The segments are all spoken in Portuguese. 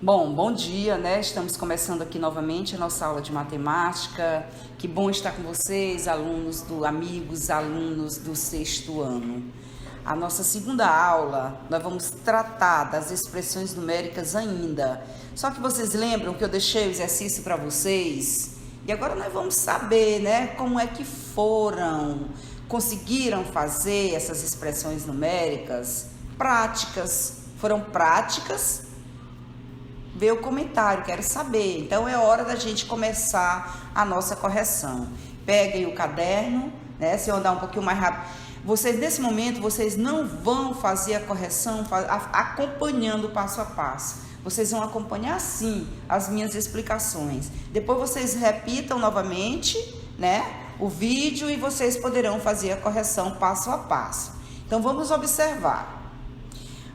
Bom dia, né? Estamos começando aqui novamente a nossa aula de matemática. Que bom estar com vocês, amigos, alunos do sexto ano. A nossa segunda aula, nós vamos tratar das expressões numéricas ainda. Só que vocês lembram que eu deixei o exercício para vocês? E agora nós vamos saber, né? Como é que conseguiram fazer essas expressões numéricas práticas? Foram práticas? Vê o comentário, quero saber. Então é hora da gente começar a nossa correção. Peguem o caderno, né? Se eu andar um pouquinho mais rápido. Vocês, nesse momento, vocês não vão fazer a correção acompanhando passo a passo. Vocês vão acompanhar sim as minhas explicações. Depois vocês repitam novamente, né, o vídeo e vocês poderão fazer a correção passo a passo. Então vamos observar.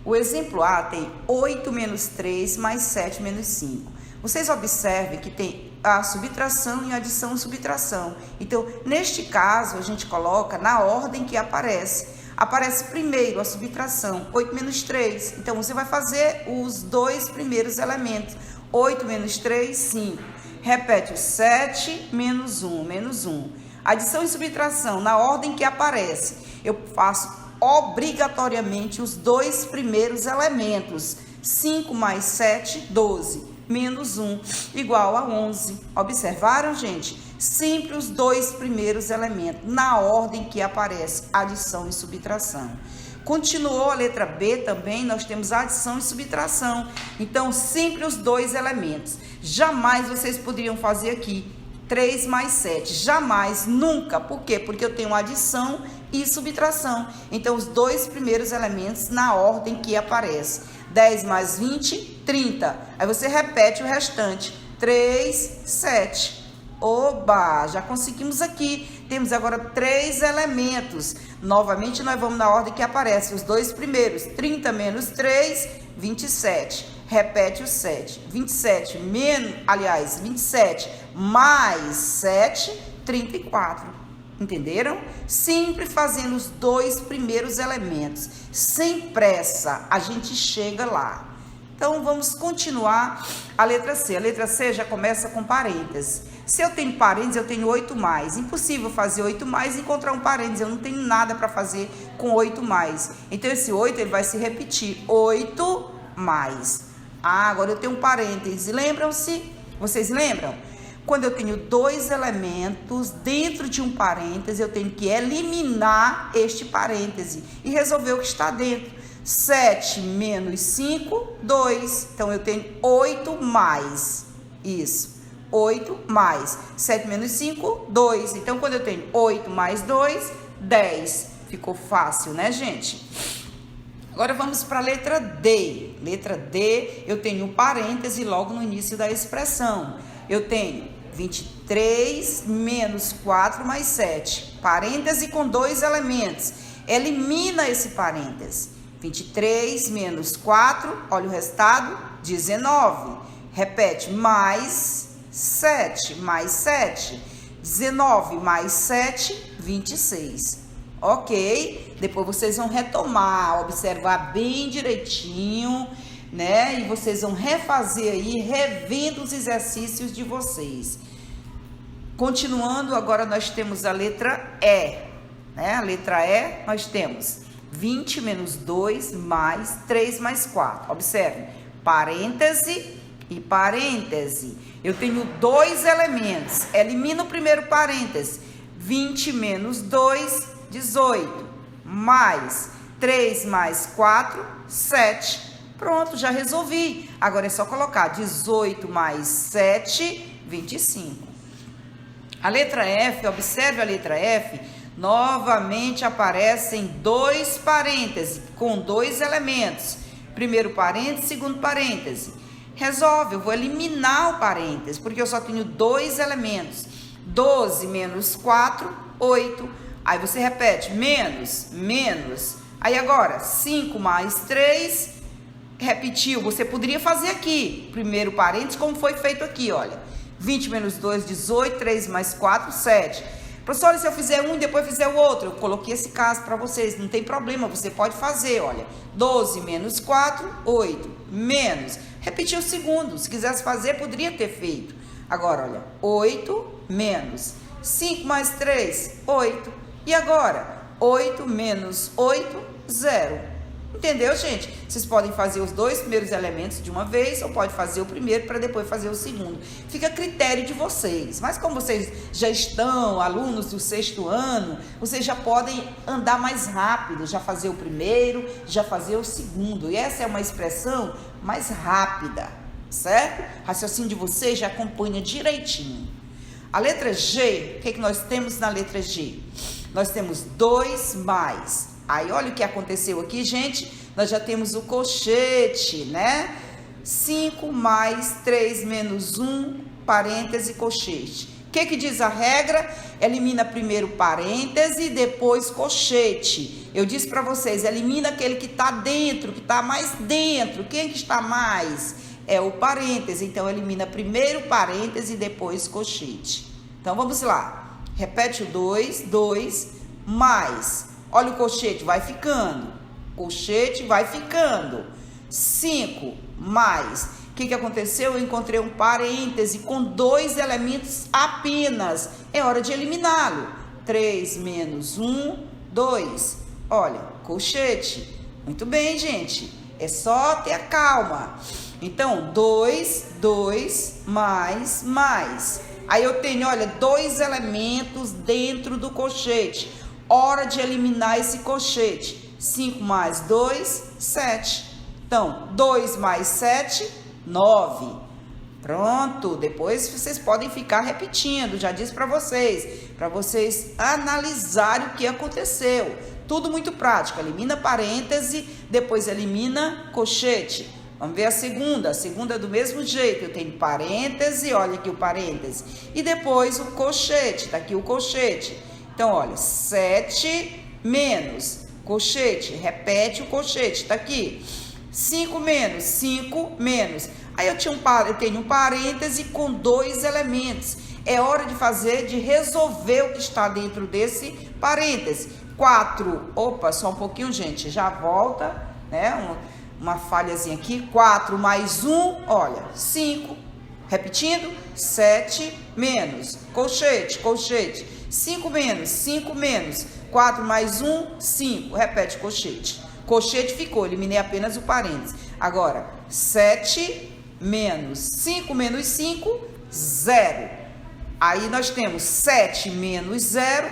O exemplo A tem 8 menos 3 mais 7 menos 5. Vocês observem que tem a subtração e a adição e subtração. Então, neste caso, a gente coloca na ordem que aparece. Aparece primeiro a subtração, 8 menos 3. Então, você vai fazer os dois primeiros elementos. 8 menos 3, 5. Repete o 7 menos 1, menos 1. Adição e subtração, na ordem que aparece. Eu faço obrigatoriamente os dois primeiros elementos. 5 mais 7, 12, menos 1, igual a 11. Observaram, gente? Sempre os dois primeiros elementos, na ordem que aparece, adição e subtração. Continuou a letra B também, nós temos adição e subtração. Então, sempre os dois elementos. Jamais vocês poderiam fazer aqui 3 mais 7, jamais, nunca. Por quê? Porque eu tenho adição e subtração. Então, os dois primeiros elementos na ordem que aparece. 10 mais 20, 30. Aí você repete o restante. 3, 7. Oba, já conseguimos aqui. Temos agora 3 elementos. Novamente, nós vamos na ordem que aparece. Os dois primeiros. 30 menos 3, 27. Repete o 7. 27 mais 7, 34. Entenderam? Sempre fazendo os dois primeiros elementos. Sem pressa, a gente chega lá. Então, vamos continuar a letra C. A letra C já começa com parênteses. Se eu tenho parênteses, eu tenho 8 mais. Impossível fazer 8 mais e encontrar um parênteses. Eu não tenho nada para fazer com 8 mais. Então, esse 8 ele vai se repetir. 8 mais. Agora eu tenho um parênteses. Lembram-se? Vocês lembram? Quando eu tenho dois elementos dentro de um parêntese, eu tenho que eliminar este parêntese e resolver o que está dentro. 7 menos 5, 2. Então, eu tenho 8 mais. Isso. 8 mais. 7 menos 5, 2. Então, quando eu tenho 8 mais 2, 10. Ficou fácil, né, gente? Agora, vamos para a letra D. Letra D, eu tenho um parêntese logo no início da expressão. Eu tenho 23 menos 4 mais 7. Parêntese com dois elementos. Elimina esse parêntese. 23 menos 4, olha o resultado, 19. Repete, mais 7, mais 7. 19 mais 7, 26. Ok? Depois vocês vão retomar, observar bem direitinho, né? E vocês vão refazer aí, revendo os exercícios de vocês. Continuando, agora nós temos a letra E, né? A letra E, nós temos 20 menos 2 mais 3 mais 4. Observe, parêntese e parêntese. Eu tenho dois elementos. Elimino o primeiro parêntese. 20 menos 2, 18. Mais 3 mais 4, 7. Pronto, já resolvi. Agora é só colocar 18 mais 7, 25. A letra F, observe a letra F, novamente aparecem dois parênteses com dois elementos. Primeiro parêntese, segundo parêntese. Resolve, eu vou eliminar o parêntese, porque eu só tenho dois elementos. 12 menos 4, 8. Aí você repete, menos, menos. Aí agora, 5 mais 3, repetiu. Você poderia fazer aqui, primeiro parênteses, como foi feito aqui, olha. 20 menos 2, 18, 3 mais 4, 7. Professora, se eu fizer um e depois fizer o outro, eu coloquei esse caso para vocês, não tem problema, você pode fazer, olha. 12 menos 4, 8. menos. Repetir o segundo. Se quisesse fazer, poderia ter feito. Agora, olha, 8 menos 5 mais 3, 8. E agora, 8 menos 8, 0. Entendeu, gente? Vocês podem fazer os dois primeiros elementos de uma vez ou pode fazer o primeiro para depois fazer o segundo. Fica a critério de vocês. Mas como vocês já estão alunos do 6º ano, vocês já podem andar mais rápido, já fazer o primeiro, já fazer o segundo. E essa é uma expressão mais rápida, certo? O raciocínio de vocês já acompanha direitinho. A letra G, o que nós temos na letra G? Nós temos 2 mais. Aí, olha o que aconteceu aqui, gente. Nós já temos o colchete, né? 5 mais 3 menos 1, parêntese, colchete. O que diz a regra? Elimina primeiro parêntese e depois colchete. Eu disse para vocês, elimina aquele que está dentro, que está mais dentro. Quem que está mais? É o parêntese. Então, elimina primeiro parêntese e depois colchete. Então, vamos lá. Repete o 2, 2 mais... Olha o colchete, vai ficando. Colchete vai ficando. 5 mais. O que aconteceu? Eu encontrei um parêntese com 2 elementos apenas. É hora de eliminá-lo. 3 menos 1, 2. Olha, colchete. Muito bem, gente. É só ter a calma. Então, 2, 2, mais. Aí eu tenho, olha, 2 elementos dentro do colchete. Hora de eliminar esse colchete. 5 mais 2, 7. Então, 2 mais 7, 9. Pronto. Depois vocês podem ficar repetindo. Já disse para vocês analisarem o que aconteceu. Tudo muito prático. Elimina parêntese, depois elimina colchete. Vamos ver a segunda. A segunda é do mesmo jeito. Eu tenho parêntese, olha aqui o parêntese. E depois o colchete. Tá aqui o colchete. Então, olha, 7 menos, colchete, repete o colchete, tá aqui. 5 menos, 5 menos. Aí eu tenho um parêntese com 2 elementos. É hora de resolver o que está dentro desse parêntese. 4, opa, só um pouquinho, gente, já volta, né? Uma falhazinha aqui. 4 mais 1, olha, 5. Repetindo, 7 menos, colchete. 5 menos, 4 mais 1, 5. Repete, colchete. Colchete ficou, eliminei apenas o parênteses. Agora, 7 menos 5 menos 5, 0. Aí nós temos 7 menos 0,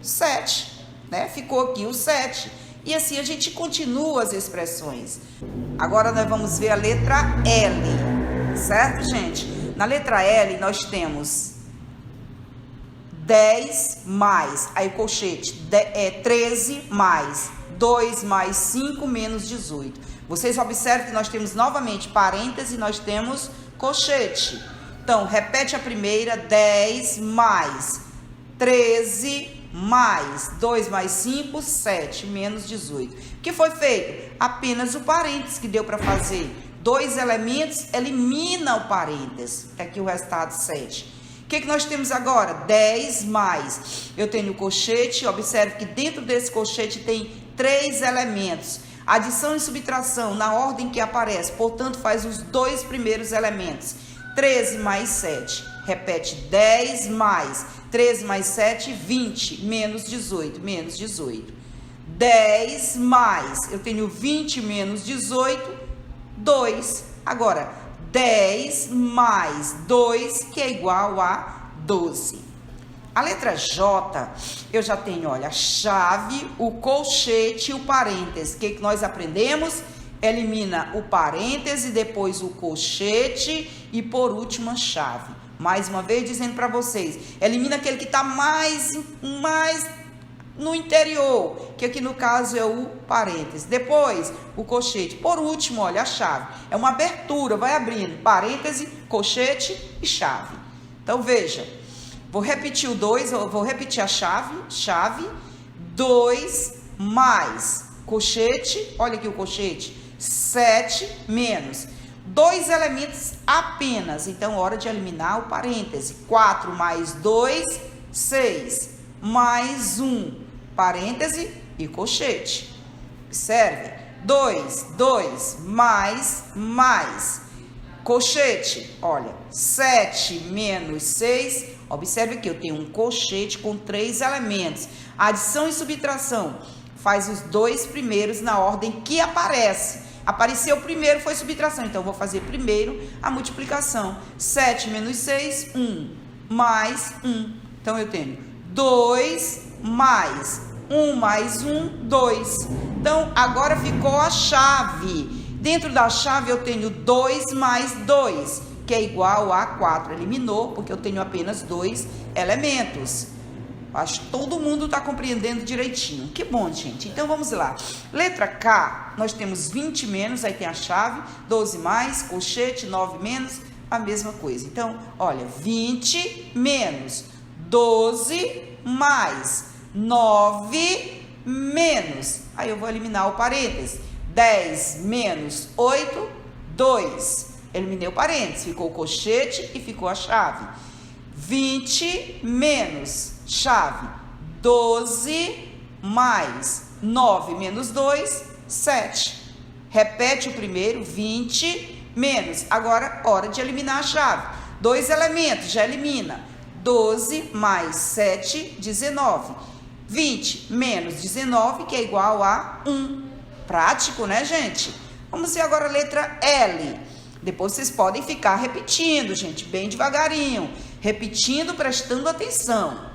7. Né? Ficou aqui o 7. E assim a gente continua as expressões. Agora nós vamos ver a letra L. Certo, gente? Na letra L nós temos 10 mais, aí colchete, 13 mais, 2 mais 5 menos 18. Vocês observam que nós temos novamente parêntese, nós temos colchete. Então, repete a primeira, 10 mais, 13 mais, 2 mais 5, 7, menos 18. O que foi feito? Apenas o parêntese que deu para fazer. 2 elementos, elimina o parêntese. Tá aqui o resultado, 7. O que nós temos agora? 10 mais. Eu tenho o colchete, observe que dentro desse colchete tem 3 elementos. Adição e subtração na ordem que aparece, portanto, faz os 2 primeiros elementos. 13 mais 7. Repete, 10 mais. 13 mais 7, 20. Menos 18. 10 mais. Eu tenho 20 menos 18, 2. Agora, 10 mais 2, que é igual a 12. A letra J, eu já tenho, olha, a chave, o colchete e o parêntese. O que nós aprendemos? Elimina o parêntese, depois o colchete e por último a chave. Mais uma vez dizendo para vocês, elimina aquele que está mais no interior, que aqui no caso é o parêntese. Depois, o colchete. Por último, olha, a chave. É uma abertura, vai abrindo. Parêntese, colchete e chave. Então, veja. Vou repetir o 2, vou repetir a chave. 2 mais colchete, olha aqui o colchete. 7 menos. 2 elementos apenas. Então, hora de eliminar o parêntese. 4 mais 2, 6. Mais 1. Parêntese e colchete. Observe, 2, 2, mais. Colchete, olha, 7 menos 6. Observe que eu tenho um colchete com 3 elementos. Adição e subtração. Faz os 2 primeiros na ordem que aparece. Apareceu primeiro, foi subtração. Então, eu vou fazer primeiro a multiplicação. 7 menos 6, 1. Mais 1. Então, eu tenho 2 mais 1 mais 1, 2. Então, agora ficou a chave. Dentro da chave, eu tenho 2 mais 2, que é igual a 4. Eliminou, porque eu tenho apenas 2 elementos. Acho que todo mundo está compreendendo direitinho. Que bom, gente. Então, vamos lá. Letra K, nós temos 20 menos, aí tem a chave, 12 mais, colchete, 9 menos, a mesma coisa. Então, olha, 20 menos, 12 mais, 9 menos. Aí eu vou eliminar o parênteses. 10 menos 8, 2. Eliminei o parênteses, ficou o colchete e ficou a chave. 20 menos chave, 12 mais 9 menos 2, 7. Repete o primeiro, 20 menos. Agora, hora de eliminar a chave. 2 elementos, já elimina. 12 mais 7, 19. 20 menos 19, que é igual a 1. Prático, né, gente? Vamos ver agora a letra L. Depois vocês podem ficar repetindo, gente, bem devagarinho. Repetindo, prestando atenção.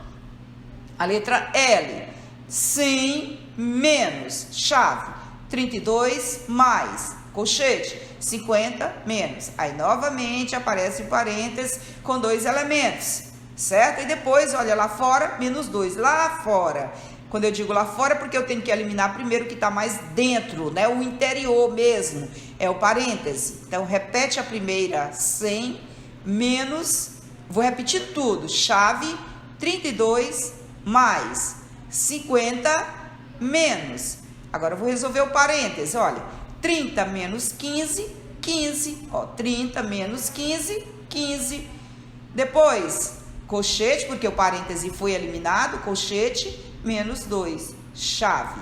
A letra L. 100 menos chave. 32 mais colchete. 50 menos. Aí, novamente, aparece o parênteses com 2 elementos. Certo? E depois, olha, lá fora, menos 2. Lá fora. Quando eu digo lá fora, é porque eu tenho que eliminar primeiro o que está mais dentro, né? O interior mesmo, é o parêntese. Então, repete a primeira, 100, menos, vou repetir tudo, chave, 32, mais, 50, menos. Agora, eu vou resolver o parêntese, olha, 30 menos 15, 15, ó, 30 menos 15, 15. Depois, colchete, porque o parêntese foi eliminado, colchete, menos 2, chave.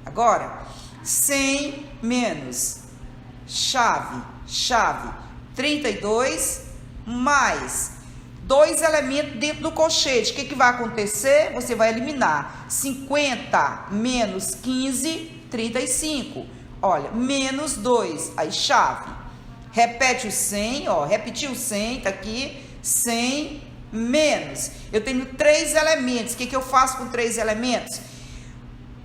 Agora, 100 menos chave, 32 mais 2 elementos dentro do colchete. O que vai acontecer? Você vai eliminar 50 menos 15, 35. Olha, menos 2, aí chave. Repete o 100, ó, repetiu o 100, tá aqui, 100 menos. Eu tenho 3 elementos. O que eu faço com 3 elementos?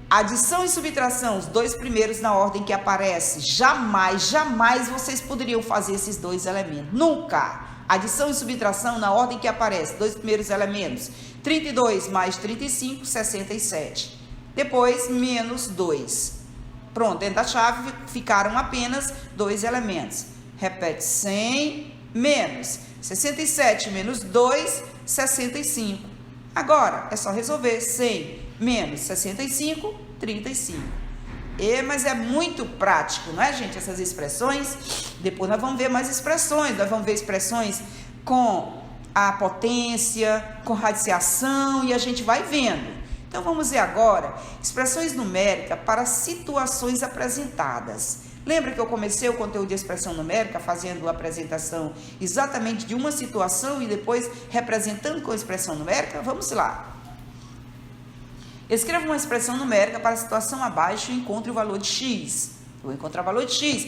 Adição e subtração, os 2 primeiros na ordem que aparece. Jamais vocês poderiam fazer esses 2 elementos. Nunca. Adição e subtração na ordem que aparece. 2 primeiros elementos. 32 mais 35, 67. Depois, menos 2. Pronto, dentro da chave ficaram apenas 2 elementos. Repete 100 menos 67 menos 2, 65. Agora, é só resolver 100 menos 65, 35. Mas é muito prático, não é, gente, essas expressões? Depois nós vamos ver mais expressões. Nós vamos ver expressões com a potência, com radiciação, e a gente vai vendo. Então, vamos ver agora expressões numéricas para situações apresentadas. Lembra que eu comecei o conteúdo de expressão numérica fazendo a apresentação exatamente de uma situação e depois representando com a expressão numérica? Vamos lá. Escreva uma expressão numérica para a situação abaixo e encontre o valor de x. Vou encontrar o valor de x.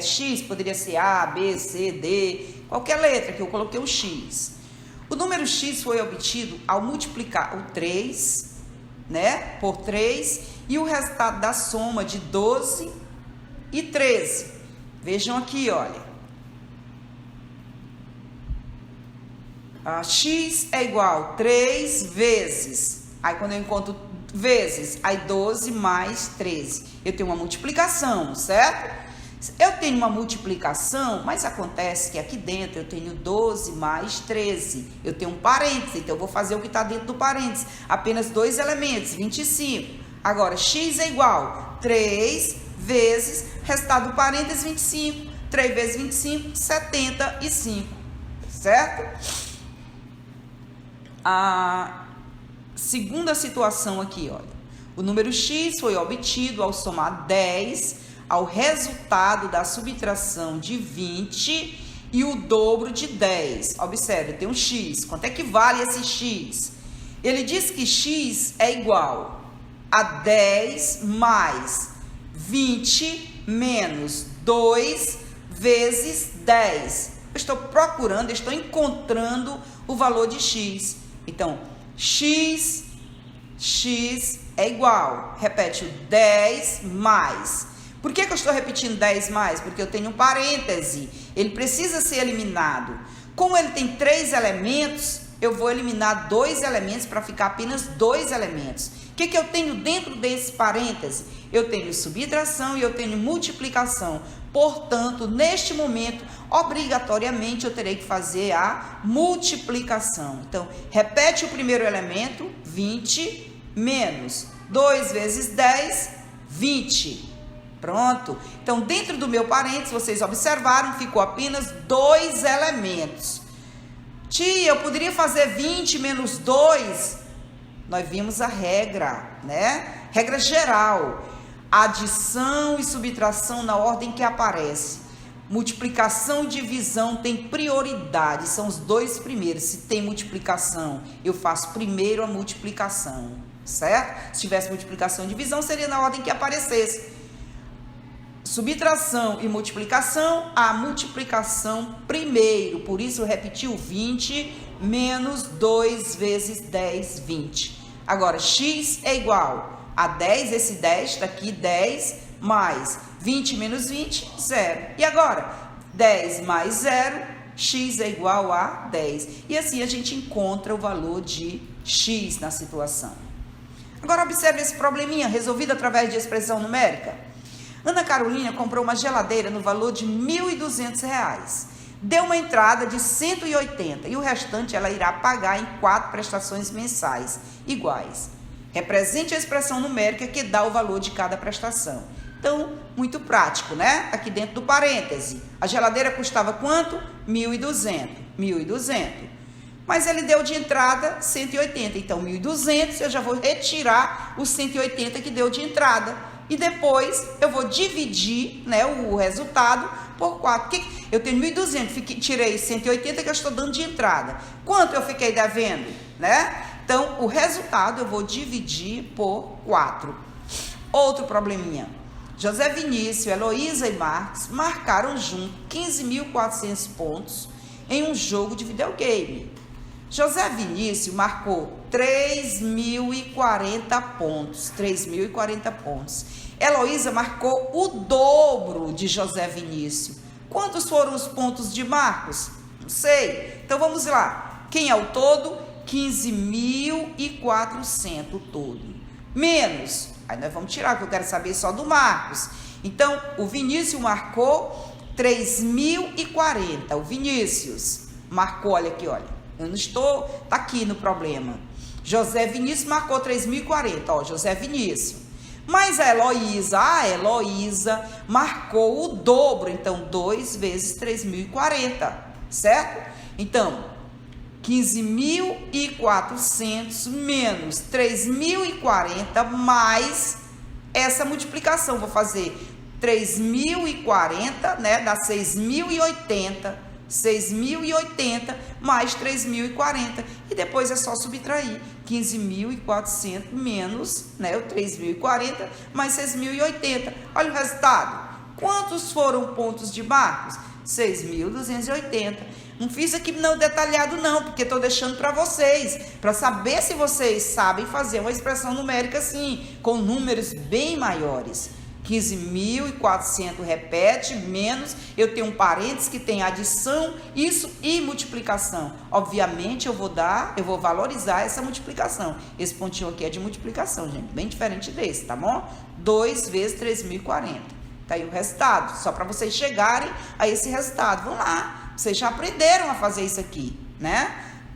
X poderia ser A, B, C, D, qualquer letra que eu coloquei o x. O número x foi obtido ao multiplicar o 3, né, por 3 e o resultado da soma de 12 e 13. Vejam aqui, olha. X é igual a 3 vezes. Aí, quando eu encontro vezes, aí 12 mais 13. Eu tenho uma multiplicação, certo? Eu tenho uma multiplicação, mas acontece que aqui dentro eu tenho 12 mais 13. Eu tenho um parêntese, então eu vou fazer o que está dentro do parêntese. Apenas 2 elementos, 25. Agora, x é igual a 3 vezes, resultado do parênteses, 25. 3 vezes 25, 75. Certo? A segunda situação aqui, olha. O número x foi obtido ao somar 10 ao resultado da subtração de 20 e o dobro de 10. Observe, tem um x. Quanto é que vale esse x? Ele diz que x é igual a 10 mais 20 menos 2 vezes 10. Eu estou procurando, estou encontrando o valor de x. Então, x é igual, repete, o 10 mais. Por que eu estou repetindo 10 mais? Porque eu tenho um parêntese, ele precisa ser eliminado. Como ele tem 3 elementos, eu vou eliminar 2 elementos para ficar apenas 2 elementos. O que eu tenho dentro desse parêntese? Eu tenho subtração e eu tenho multiplicação. Portanto, neste momento, obrigatoriamente, eu terei que fazer a multiplicação. Então, repete o primeiro elemento, 20, menos 2 vezes 10, 20. Pronto. Então, dentro do meu parênteses, vocês observaram, ficou apenas 2 elementos. Tia, eu poderia fazer 20 menos 2? Nós vimos a regra, né? Regra geral. Adição e subtração na ordem que aparece. Multiplicação e divisão tem prioridade, são os 2 primeiros. Se tem multiplicação, eu faço primeiro a multiplicação, certo? Se tivesse multiplicação e divisão, seria na ordem que aparecesse. Subtração e multiplicação, a multiplicação primeiro. Por isso, eu repeti o 20 menos 2 vezes 10, 20. Agora, x é igual a 10, esse 10 está aqui, 10 mais 20 menos 20, 0. E agora, 10 mais 0, x é igual a 10. E assim a gente encontra o valor de x na situação. Agora, observe esse probleminha resolvido através de expressão numérica. Ana Carolina comprou uma geladeira no valor de R$ 1.200. Deu uma entrada de 180 e o restante ela irá pagar em 4 prestações mensais iguais. Represente a expressão numérica que dá o valor de cada prestação. Então, muito prático, né? Aqui dentro do parêntese. A geladeira custava quanto? 1.200. 1.200. Mas ele deu de entrada 180. Então, 1.200 eu já vou retirar os 180 que deu de entrada. E depois eu vou dividir, né, o resultado por 4. Eu tenho 1.200, tirei 180 que eu estou dando de entrada. Quanto eu fiquei devendo, né? Então, o resultado eu vou dividir por 4. Outro probleminha. José Vinícius, Heloísa e Marcos marcaram junto 15.400 pontos em um jogo de videogame. José Vinícius marcou 3.040 pontos. 3.040 pontos. Heloísa marcou o dobro de José Vinícius. Quantos foram os pontos de Marcos? Não sei. Então, vamos lá. Quem é o todo? 15.400 o todo. Menos. Aí nós vamos tirar, que eu quero saber só do Marcos. Então, o Vinícius marcou 3.040. O Vinícius marcou, olha aqui, olha. Eu não estou, tá aqui no problema. José Vinícius marcou 3.040, ó, José Vinícius. Mas a Heloísa marcou o dobro, então 2 vezes 3.040, certo? Então, 15.400 menos 3.040 mais essa multiplicação. Vou fazer 3.040, né, dá 6.080. 6.080 mais 3.040 e depois é só subtrair 15.400 menos, né, o 3.040 mais 6.080. Olha o resultado. Quantos foram pontos de Marcos? 6.280. Não fiz aqui não detalhado não, porque estou deixando para vocês, para saber se vocês sabem fazer uma expressão numérica assim, com números bem maiores. 15.400 repete, menos, eu tenho um parênteses que tem adição, isso e multiplicação. Obviamente eu vou valorizar essa multiplicação. Esse pontinho aqui é de multiplicação, gente, bem diferente desse, tá bom? 2 vezes 3.040. Tá aí o resultado, só para vocês chegarem a esse resultado. Vamos lá, vocês já aprenderam a fazer isso aqui, né?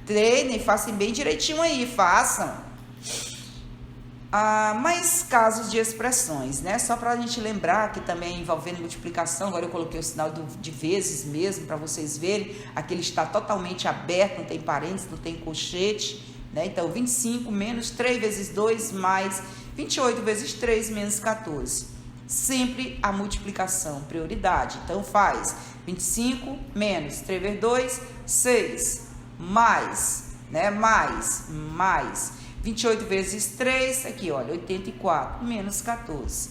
Treinem, façam bem direitinho aí, façam. Mais casos de expressões, né? Só para a gente lembrar que também envolvendo multiplicação, agora eu coloquei o sinal de vezes mesmo, para vocês verem, aqui ele está totalmente aberto, não tem parênteses, não tem colchete, né? Então, 25 menos 3 vezes 2 mais 28 vezes 3 menos 14. Sempre a multiplicação, prioridade. Então faz 25 menos 3 vezes 2, 6, mais, né? Mais. 28 vezes 3, aqui, olha, 84, menos 14.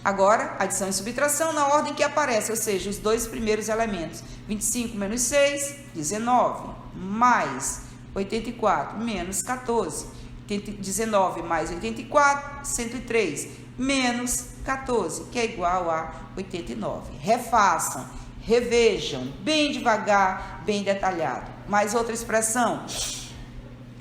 Agora, adição e subtração na ordem que aparece, ou seja, os dois primeiros elementos. 25 menos 6, 19, mais 84, menos 14. 19 mais 84, 103, menos 14, que é igual a 89. Refaçam, revejam, bem devagar, bem detalhado. Mais outra expressão,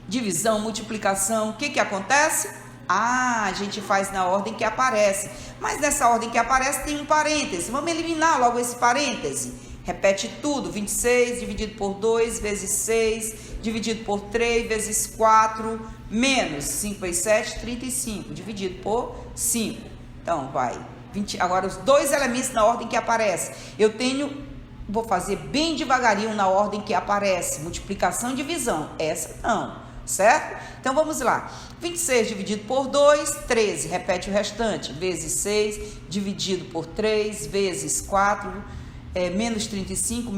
divisão, multiplicação, o que acontece? A gente faz na ordem que aparece, mas nessa ordem que aparece tem um parêntese, vamos eliminar logo esse parêntese. Repete tudo, 26 dividido por 2 vezes 6, dividido por 3 vezes 4, menos 5 vezes 7, 35, dividido por 5. Então, vai. 20, agora, os dois elementos na ordem que aparece. Vou fazer bem devagarinho na ordem que aparece. Multiplicação e divisão. Essa não, certo? Então, vamos lá. 26 dividido por 2, 13. Repete o restante. Vezes 6, dividido por 3, vezes 4, menos 35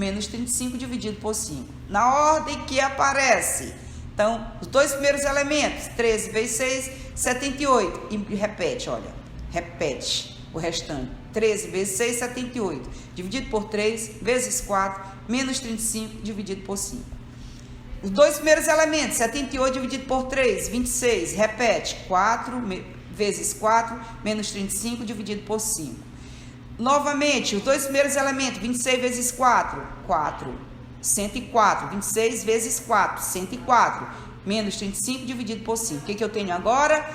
dividido por 5. Na ordem que aparece. Então, os dois primeiros elementos, 13 vezes 6, 78. E repete, olha, repete o restante. 13 vezes 6, 78. Dividido por 3, vezes 4, menos 35, dividido por 5. Os dois primeiros elementos, 78 dividido por 3, 26. Repete, 4 vezes 4, menos 35, dividido por 5. Novamente, os dois primeiros elementos, 26 vezes 4, 104. 26 vezes 4, 104. Menos 35 dividido por 5. O que eu tenho agora?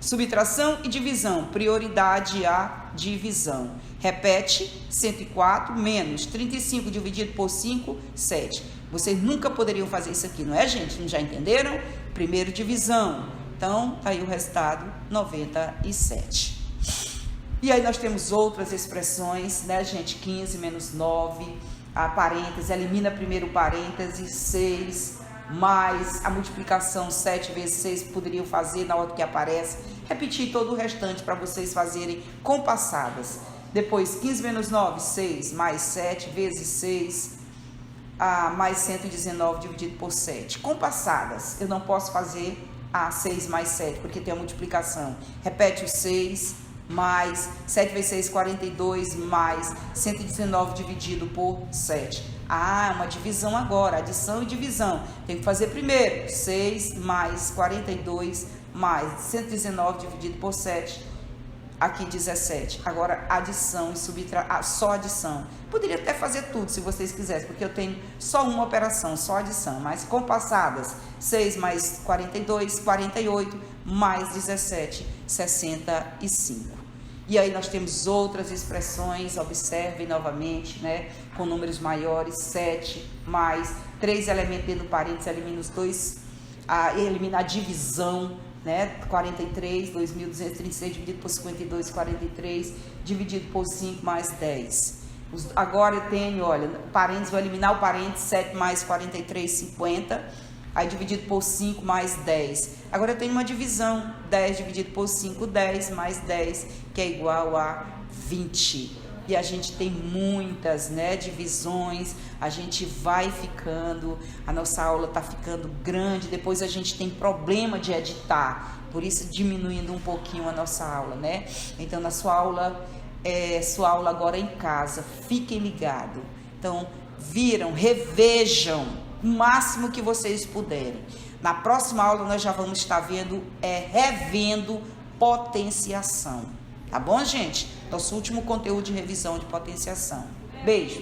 Subtração e divisão. Prioridade a divisão. Repete, 104 menos 35 dividido por 5, 7. Vocês nunca poderiam fazer isso aqui, não é, gente? Não já entenderam? Primeiro, divisão. Então, tá aí o resultado, 97. E aí nós temos outras expressões, né, gente? 15 menos 9, a parêntese, elimina primeiro o parêntese, 6, mais a multiplicação 7 vezes 6, poderiam fazer na ordem que aparece. Repetir todo o restante para vocês fazerem compassadas. Depois, 15 menos 9, 6, mais 7 vezes 6, mais 119 dividido por 7. Compassadas, eu não posso fazer 6 mais 7, porque tem a multiplicação. Repete o 6, mais 7 vezes 6, 42, mais 119 dividido por 7. Uma divisão agora, adição e divisão. Tem que fazer primeiro, 6 mais 42, mais 119 dividido por 7, aqui 17. Agora, adição e subtração, só adição. Poderia até fazer tudo, se vocês quisessem, porque eu tenho só uma operação, só adição. Mas compassadas, 6 mais 42, 48, mais 17, 65. E aí nós temos outras expressões, observem novamente, né? Com números maiores, 7 mais 3 elementos dentro do parênteses, elimina os dois, elimina a divisão, né? 43, 2.236 dividido por 52, 43, dividido por 5 mais 10. Agora eu tenho, olha, parênteses, vou eliminar o parênteses, 7 mais 43, 50. Aí dividido por 5 mais 10. Agora eu tenho uma divisão, 10 dividido por 5, 10 mais 10, que é igual a 20. E a gente tem muitas, né, divisões, a gente vai ficando, a nossa aula está ficando grande, depois a gente tem problema de editar, por isso diminuindo um pouquinho a nossa aula, né? Então, na sua aula agora em casa, fiquem ligados. Então, revejam, o máximo que vocês puderem. Na próxima aula nós já vamos estar revendo potenciação. Tá bom, gente? Nosso último conteúdo de revisão de potenciação. Beijo!